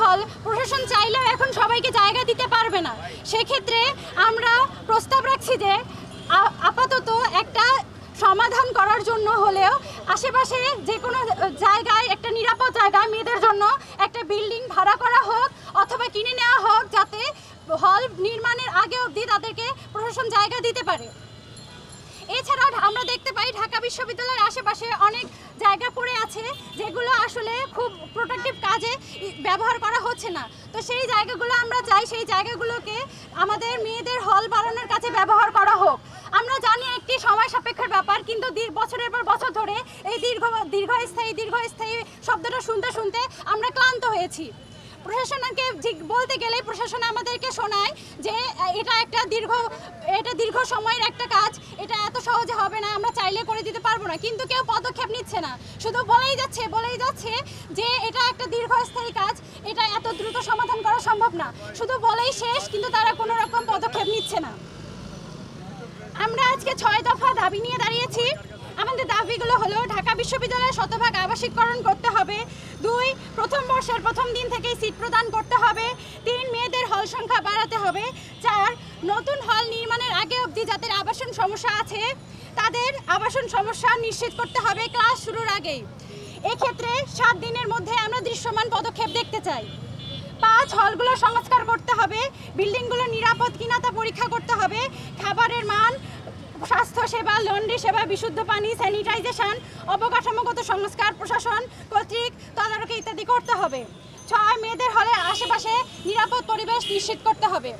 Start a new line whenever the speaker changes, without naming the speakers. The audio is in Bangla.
হল প্রশাসন চাইলেও এখন সবাইকে জায়গা দিতে পারবে না। সেক্ষেত্রে আমরা প্রস্তাব রাখছি যে আপাতত একটা সমাধান করার জন্য হলেও আশেপাশে যে কোনো জায়গায় একটা নিরাপদ জায়গায় মেয়েদের জন্য একটা বিল্ডিং ভাড়া করা হোক অথবা কিনে নেওয়া হোক, যাতে হল নির্মাণের আগে অবধি তাদেরকে প্রশাসন জায়গা দিতে পারে। এছাড়া আমরা দেখতে পাই ঢাকা বিশ্ববিদ্যালয়ের আশেপাশে অনেক জায়গা পড়ে আছে যেগুলো আসলে খুব প্রোটেক্টিভ কাজে ব্যবহার করা হচ্ছে না। তো সেই জায়গাগুলো আমরা চাই সেই জায়গাগুলোকে আমাদের মেয়েদের হল বানানোর কাছে ব্যবহার করা হোক। আমরা জানি একটি সময় সাপেক্ষের ব্যাপার, কিন্তু বছরের পর বছর ধরে এই দীর্ঘস্থায়ী শব্দটা শুনতে শুনতে আমরা ক্লান্ত হয়েছি। প্রশাসনকে বলতে গেলে প্রশাসন আমাদেরকে শোনায় যে এটা দীর্ঘ সময়ের একটা কাজ, এটা এত সহজে হবে না, আমরা চাইলে করে দিতে পারবো না, কিন্তু কেউ পদক্ষেপ নিচ্ছে না। শুধু বলেই যাচ্ছে যে এটা একটা দীর্ঘস্থায়ী কাজ, এটা এত দ্রুত সমাধান করা সম্ভব না, শুধু বলেই শেষ, কিন্তু তারা কোনো রকম পদক্ষেপ নিচ্ছে না। আমরা আজকে 6 দফা দাবি নিয়ে দাঁড়িয়েছি। আমাদের দাবিগুলো হলো ঢাকা বিশ্ববিদ্যালয়ে শতভাগ আবাসিককরণ করতে হবে, 2 প্রথম বর্ষের প্রথম দিন থেকেই সিট প্রদান করতে হবে, 3 মেয়েদের হল সংখ্যা বাড়াতে হবে, 4 নতুন হল নির্মাণের আগে অবধি যাদের আবাসন সমস্যা আছে তাদের আবাসন সমস্যা নিশ্চিত করতে হবে ক্লাস শুরুর আগেই। এক্ষেত্রে 7 দিনের মধ্যে আমরা দৃশ্যমান পদক্ষেপ দেখতে চাই। 5 হলগুলো সংস্কার করতে হবে, বিল্ডিংগুলো নিরাপদ কিনা তা পরীক্ষা করতে হবে, খাবারের মান, স্বাস্থ্যসেবা, লন্ড্রি সেবা, বিশুদ্ধ পানি, স্যানিটাইজেশন, অবকাঠামোগত সংস্কার প্রশাসন কর্তৃক তদারকি ইত্যাদি করতে হবে। 6 মেয়েদের হলে আশেপাশে নিরাপদ পরিবেশ নিশ্চিত করতে হবে।